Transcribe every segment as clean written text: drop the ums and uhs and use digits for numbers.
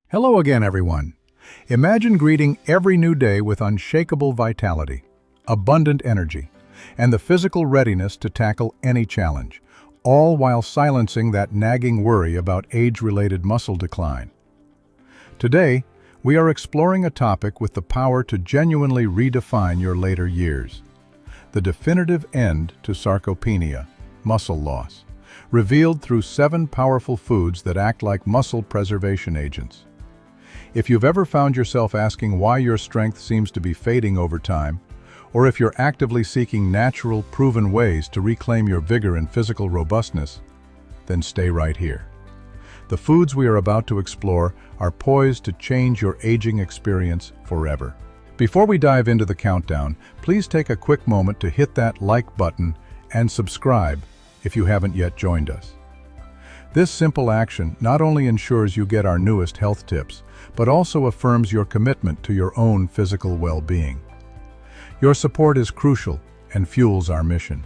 Hello again, everyone. Imagine greeting every new day with unshakable vitality, abundant energy, and the physical readiness to tackle any challenge, all while silencing that nagging worry about age-related muscle decline. Today, we are exploring a topic with the power to genuinely redefine your later years: the definitive end to sarcopenia, muscle loss, revealed through 7 powerful foods that act like muscle preservation agents. If you've ever found yourself asking why your strength seems to be fading over time, or if you're actively seeking natural, proven ways to reclaim your vigor and physical robustness, then stay right here. The foods we are about to explore are poised to change your aging experience forever. Before we dive into the countdown, please take a quick moment to hit that like button and subscribe if you haven't yet joined us. This simple action not only ensures you get our newest health tips, but also affirms your commitment to your own physical well-being. Your support is crucial and fuels our mission.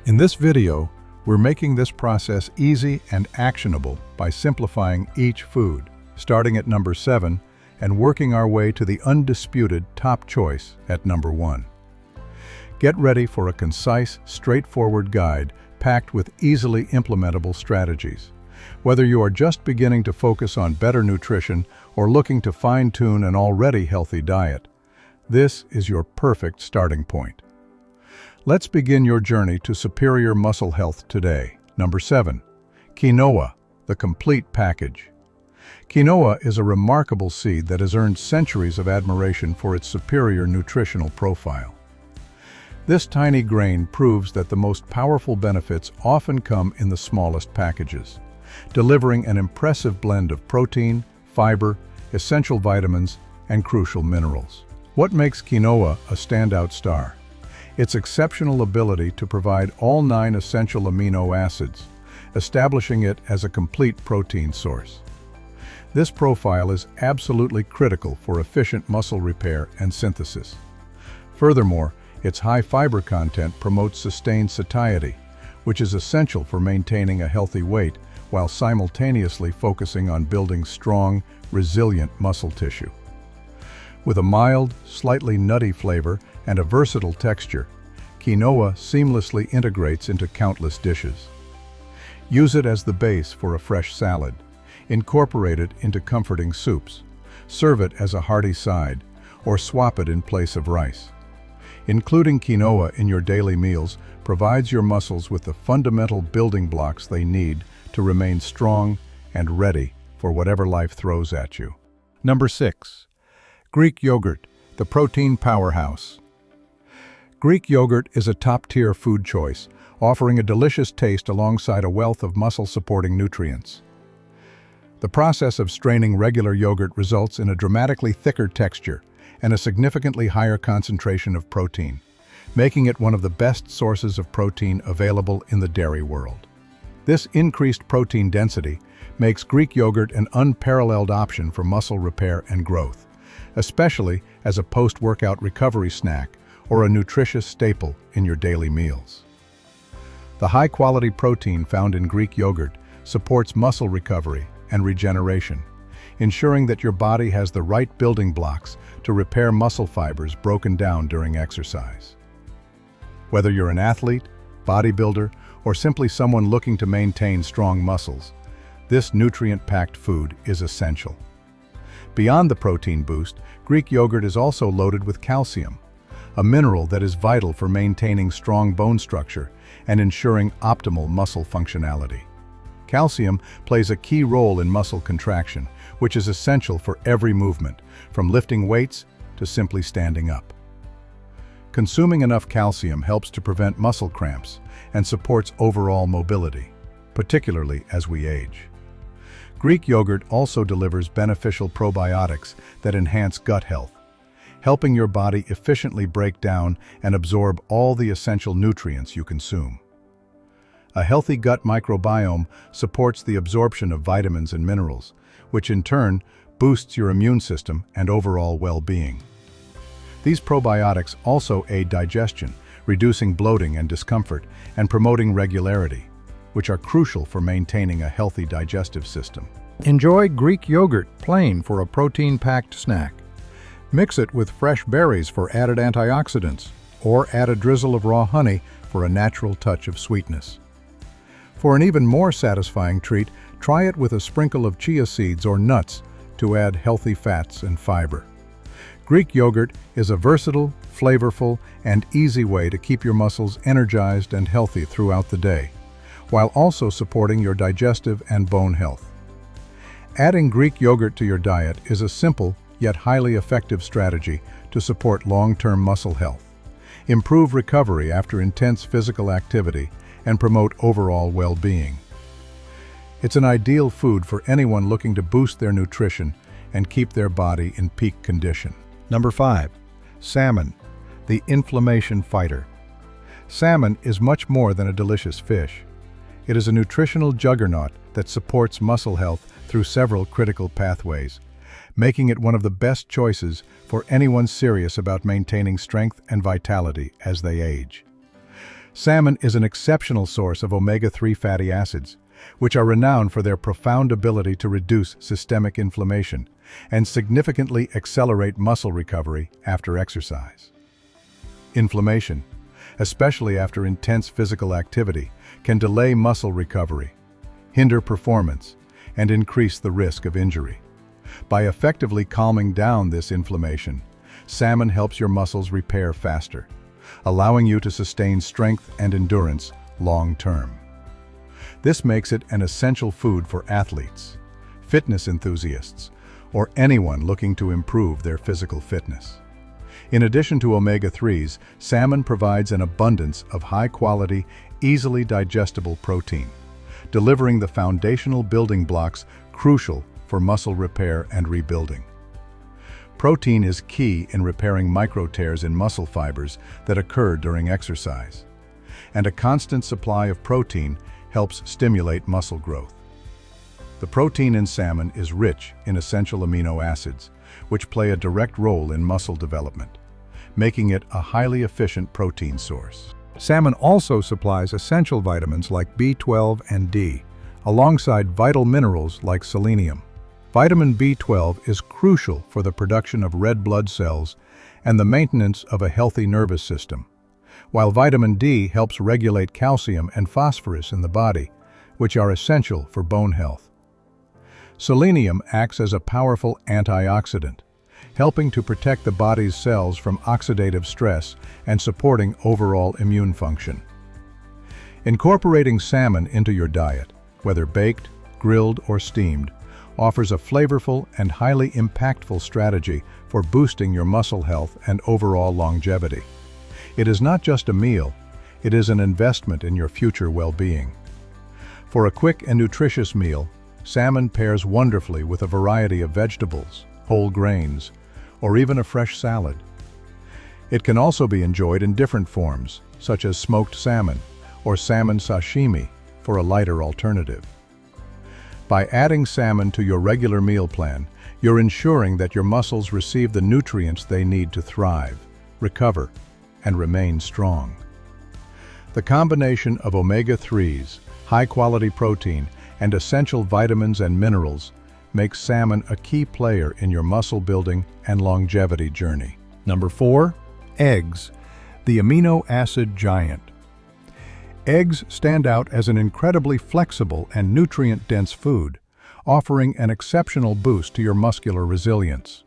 In this video, we're making this process easy and actionable by simplifying each food, starting at number 7 and working our way to the undisputed top choice at number 1. Get ready for a concise, straightforward guide packed with easily implementable strategies. Whether you are just beginning to focus on better nutrition or looking to fine-tune an already healthy diet, this is your perfect starting point. Let's begin your journey to superior muscle health today. Number 7. Quinoa, the complete package. Quinoa is a remarkable seed that has earned centuries of admiration for its superior nutritional profile. This tiny grain proves that the most powerful benefits often come in the smallest packages, delivering an impressive blend of protein, fiber, essential vitamins, and crucial minerals. What makes quinoa a standout star? Its exceptional ability to provide all 9 essential amino acids, establishing it as a complete protein source. This profile is absolutely critical for efficient muscle repair and synthesis. Furthermore, its high fiber content promotes sustained satiety, which is essential for maintaining a healthy weight while simultaneously focusing on building strong, resilient muscle tissue. With a mild, slightly nutty flavor and a versatile texture, quinoa seamlessly integrates into countless dishes. Use it as the base for a fresh salad, incorporate it into comforting soups, serve it as a hearty side, or swap it in place of rice. Including quinoa in your daily meals provides your muscles with the fundamental building blocks they need to remain strong and ready for whatever life throws at you. Number 6. Greek yogurt, the protein powerhouse. Greek yogurt is a top-tier food choice, offering a delicious taste alongside a wealth of muscle-supporting nutrients. The process of straining regular yogurt results in a dramatically thicker texture and a significantly higher concentration of protein, making it one of the best sources of protein available in the dairy world. This increased protein density makes Greek yogurt an unparalleled option for muscle repair and growth, especially as a post-workout recovery snack or a nutritious staple in your daily meals. The high-quality protein found in Greek yogurt supports muscle recovery and regeneration, ensuring that your body has the right building blocks to repair muscle fibers broken down during exercise. Whether you're an athlete, bodybuilder, or simply someone looking to maintain strong muscles, this nutrient-packed food is essential. Beyond the protein boost, Greek yogurt is also loaded with calcium, a mineral that is vital for maintaining strong bone structure and ensuring optimal muscle functionality. Calcium plays a key role in muscle contraction, which is essential for every movement, from lifting weights to simply standing up. Consuming enough calcium helps to prevent muscle cramps and supports overall mobility, particularly as we age. Greek yogurt also delivers beneficial probiotics that enhance gut health, helping your body efficiently break down and absorb all the essential nutrients you consume. A healthy gut microbiome supports the absorption of vitamins and minerals, which in turn boosts your immune system and overall well-being. These probiotics also aid digestion, reducing bloating and discomfort, and promoting regularity, which are crucial for maintaining a healthy digestive system. Enjoy Greek yogurt plain for a protein-packed snack. Mix it with fresh berries for added antioxidants, or add a drizzle of raw honey for a natural touch of sweetness. For an even more satisfying treat, try it with a sprinkle of chia seeds or nuts to add healthy fats and fiber. Greek yogurt is a versatile, flavorful, and easy way to keep your muscles energized and healthy throughout the day, while also supporting your digestive and bone health. Adding Greek yogurt to your diet is a simple yet highly effective strategy to support long-term muscle health, improve recovery after intense physical activity, and promote overall well-being. It's an ideal food for anyone looking to boost their nutrition and keep their body in peak condition. Number 5. Salmon, the inflammation fighter. Salmon is much more than a delicious fish. It is a nutritional juggernaut that supports muscle health through several critical pathways, making it one of the best choices for anyone serious about maintaining strength and vitality as they age. Salmon is an exceptional source of omega-3 fatty acids, which are renowned for their profound ability to reduce systemic inflammation and significantly accelerate muscle recovery after exercise. Inflammation, especially after intense physical activity, can delay muscle recovery, hinder performance, and increase the risk of injury. By effectively calming down this inflammation, salmon helps your muscles repair faster, allowing you to sustain strength and endurance long-term. This makes it an essential food for athletes, fitness enthusiasts, or anyone looking to improve their physical fitness. In addition to omega-3s, salmon provides an abundance of high-quality, easily digestible protein, delivering the foundational building blocks crucial for muscle repair and rebuilding. Protein is key in repairing micro-tears in muscle fibers that occur during exercise, and a constant supply of protein helps stimulate muscle growth. The protein in salmon is rich in essential amino acids, which play a direct role in muscle development, making it a highly efficient protein source. Salmon also supplies essential vitamins like B12 and D, alongside vital minerals like selenium. Vitamin B12 is crucial for the production of red blood cells and the maintenance of a healthy nervous system, while vitamin D helps regulate calcium and phosphorus in the body, which are essential for bone health. Selenium acts as a powerful antioxidant, helping to protect the body's cells from oxidative stress and supporting overall immune function. Incorporating salmon into your diet, whether baked, grilled, or steamed, offers a flavorful and highly impactful strategy for boosting your muscle health and overall longevity. It is not just a meal, it is an investment in your future well-being. For a quick and nutritious meal, salmon pairs wonderfully with a variety of vegetables, whole grains, or even a fresh salad. It can also be enjoyed in different forms, such as smoked salmon or salmon sashimi, for a lighter alternative. By adding salmon to your regular meal plan, you're ensuring that your muscles receive the nutrients they need to thrive, recover, and remain strong. The combination of omega-3s, high-quality protein, and essential vitamins and minerals makes salmon a key player in your muscle building and longevity journey. Number 4. Eggs, the amino acid giant. Eggs stand out as an incredibly flexible and nutrient-dense food, offering an exceptional boost to your muscular resilience.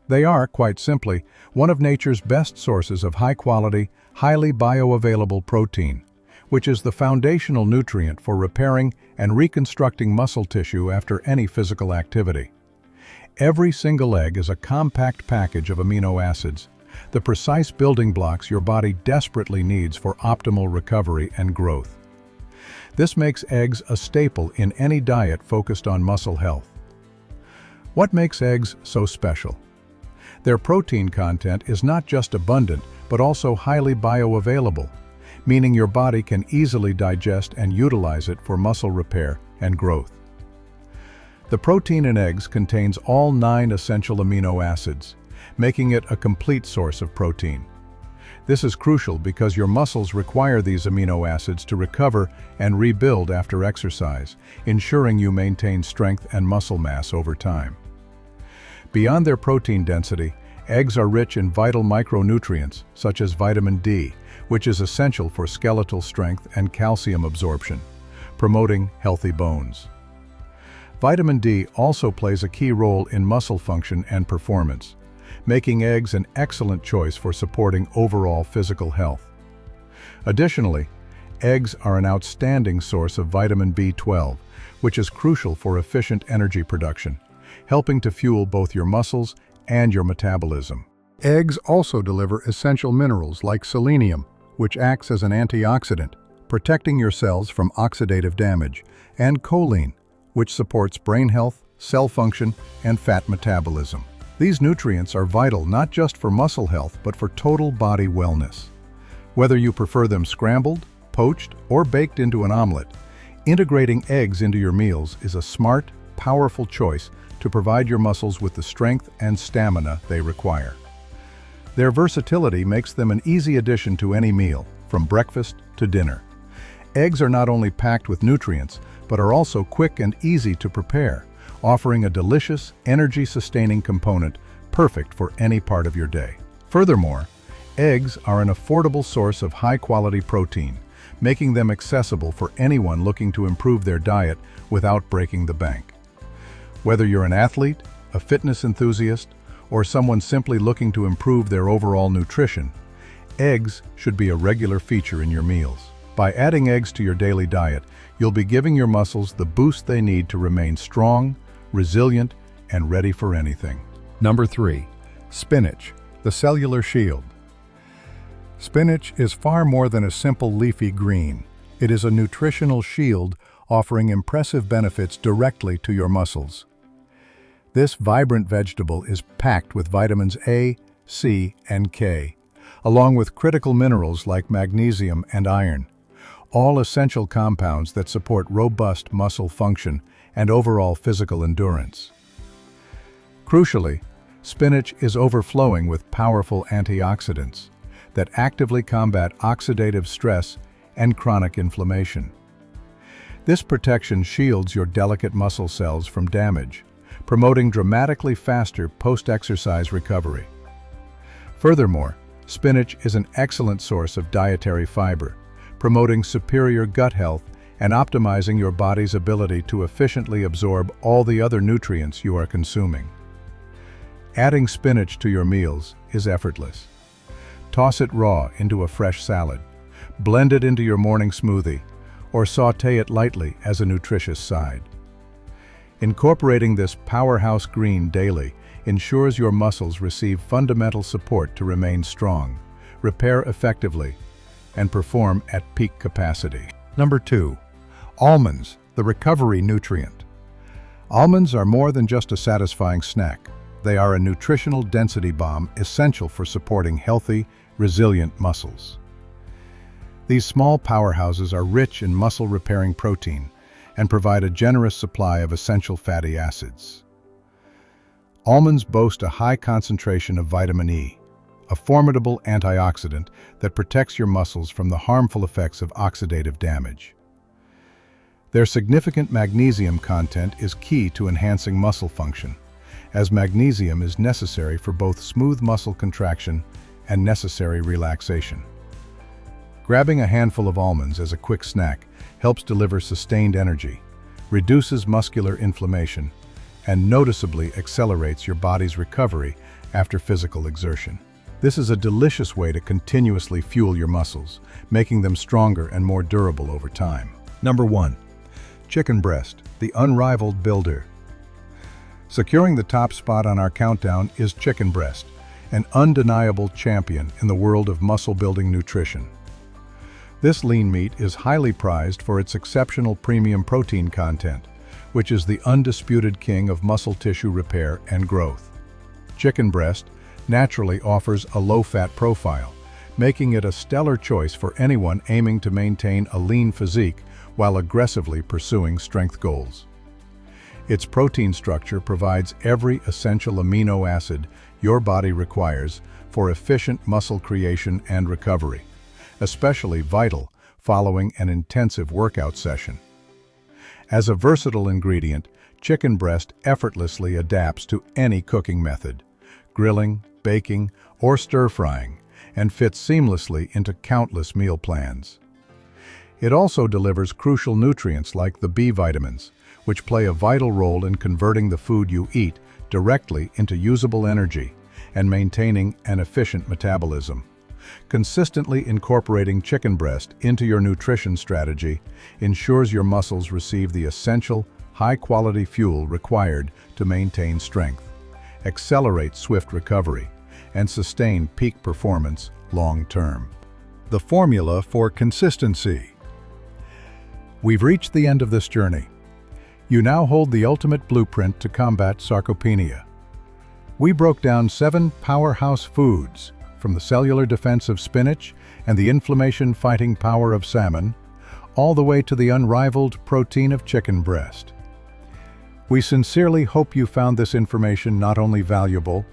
They are, quite simply, one of nature's best sources of high-quality, highly bioavailable protein, which is the foundational nutrient for repairing and reconstructing muscle tissue after any physical activity. Every single egg is a compact package of amino acids, the precise building blocks your body desperately needs for optimal recovery and growth. This makes eggs a staple in any diet focused on muscle health. What makes eggs so special? Their protein content is not just abundant, but also highly bioavailable, meaning your body can easily digest and utilize it for muscle repair and growth. The protein in eggs contains all 9 essential amino acids, making it a complete source of protein. This is crucial because your muscles require these amino acids to recover and rebuild after exercise, ensuring you maintain strength and muscle mass over time. Beyond their protein density, eggs are rich in vital micronutrients, such as vitamin D, which is essential for skeletal strength and calcium absorption, promoting healthy bones. Vitamin D also plays a key role in muscle function and performance, making eggs an excellent choice for supporting overall physical health. Additionally, eggs are an outstanding source of vitamin B12, which is crucial for efficient energy production, helping to fuel both your muscles and your metabolism. Eggs also deliver essential minerals like selenium, which acts as an antioxidant, protecting your cells from oxidative damage, and choline, which supports brain health, cell function, and fat metabolism. These nutrients are vital not just for muscle health, but for total body wellness. Whether you prefer them scrambled, poached, or baked into an omelet, integrating eggs into your meals is a smart, powerful choice to provide your muscles with the strength and stamina they require. Their versatility makes them an easy addition to any meal, from breakfast to dinner. Eggs are not only packed with nutrients, but are also quick and easy to prepare, offering a delicious, energy-sustaining component perfect for any part of your day. Furthermore, eggs are an affordable source of high-quality protein, making them accessible for anyone looking to improve their diet without breaking the bank. Whether you're an athlete, a fitness enthusiast, or someone simply looking to improve their overall nutrition, eggs should be a regular feature in your meals. By adding eggs to your daily diet, you'll be giving your muscles the boost they need to remain strong, resilient, and ready for anything. Number 3. Spinach, the cellular shield. Spinach is far more than a simple leafy green. It is a nutritional shield offering impressive benefits directly to your muscles. This vibrant vegetable is packed with vitamins A, C, and K, along with critical minerals like magnesium and iron, all essential compounds that support robust muscle function and overall physical endurance. Crucially, spinach is overflowing with powerful antioxidants that actively combat oxidative stress and chronic inflammation. This protection shields your delicate muscle cells from damage, promoting dramatically faster post-exercise recovery. Furthermore, spinach is an excellent source of dietary fiber, promoting superior gut health and optimizing your body's ability to efficiently absorb all the other nutrients you are consuming. Adding spinach to your meals is effortless. Toss it raw into a fresh salad, blend it into your morning smoothie, or sauté it lightly as a nutritious side. Incorporating this powerhouse green daily ensures your muscles receive fundamental support to remain strong, repair effectively, and perform at peak capacity. Number 2. Almonds, the recovery nutrient. Almonds are more than just a satisfying snack. They are a nutritional density bomb essential for supporting healthy, resilient muscles. These small powerhouses are rich in muscle-repairing protein and provide a generous supply of essential fatty acids. Almonds boast a high concentration of vitamin E, a formidable antioxidant that protects your muscles from the harmful effects of oxidative damage. Their significant magnesium content is key to enhancing muscle function, as magnesium is necessary for both smooth muscle contraction and necessary relaxation. Grabbing a handful of almonds as a quick snack helps deliver sustained energy, reduces muscular inflammation, and noticeably accelerates your body's recovery after physical exertion. This is a delicious way to continuously fuel your muscles, making them stronger and more durable over time. Number 1. Chicken breast, the unrivaled builder. Securing the top spot on our countdown is chicken breast, an undeniable champion in the world of muscle-building nutrition. This lean meat is highly prized for its exceptional premium protein content, which is the undisputed king of muscle tissue repair and growth. Chicken breast naturally offers a low-fat profile, making it a stellar choice for anyone aiming to maintain a lean physique while aggressively pursuing strength goals. Its protein structure provides every essential amino acid your body requires for efficient muscle creation and recovery, especially vital following an intensive workout session. As a versatile ingredient, chicken breast effortlessly adapts to any cooking method, grilling, baking, or stir-frying, and fits seamlessly into countless meal plans. It also delivers crucial nutrients like the B vitamins, which play a vital role in converting the food you eat directly into usable energy and maintaining an efficient metabolism. Consistently incorporating chicken breast into your nutrition strategy ensures your muscles receive the essential, high-quality fuel required to maintain strength, accelerate swift recovery, and sustain peak performance long-term. The formula for consistency. We've reached the end of this journey. You now hold the ultimate blueprint to combat sarcopenia. We broke down 7 powerhouse foods, from the cellular defense of spinach and the inflammation-fighting power of salmon, all the way to the unrivaled protein of chicken breast. We sincerely hope you found this information not only valuable,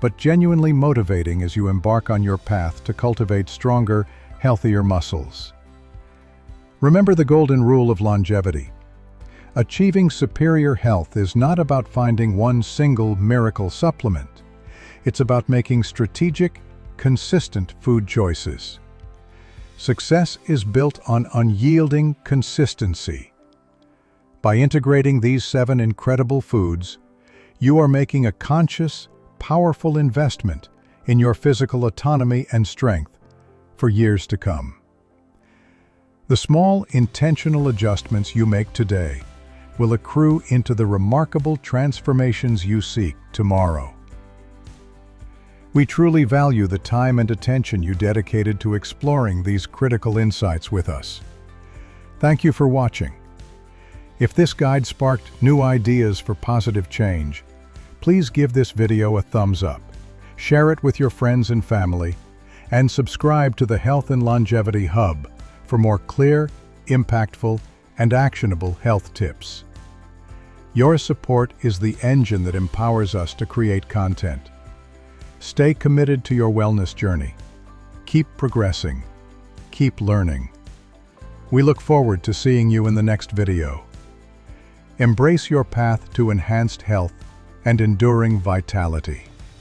but genuinely motivating as you embark on your path to cultivate stronger, healthier muscles. Remember the golden rule of longevity. Achieving superior health is not about finding one single miracle supplement. It's about making strategic, consistent food choices. Success is built on unyielding consistency. By integrating these 7 incredible foods, you are making a conscious, powerful investment in your physical autonomy and strength for years to come. The small, intentional adjustments you make today will accrue into the remarkable transformations you seek tomorrow. We truly value the time and attention you dedicated to exploring these critical insights with us. Thank you for watching. If this guide sparked new ideas for positive change, please give this video a thumbs up, share it with your friends and family, and subscribe to the Health and Longevity Hub for more clear, impactful, and actionable health tips. Your support is the engine that empowers us to create content. Stay committed to your wellness journey. Keep progressing. Keep learning. We look forward to seeing you in the next video. Embrace your path to enhanced health and enduring vitality.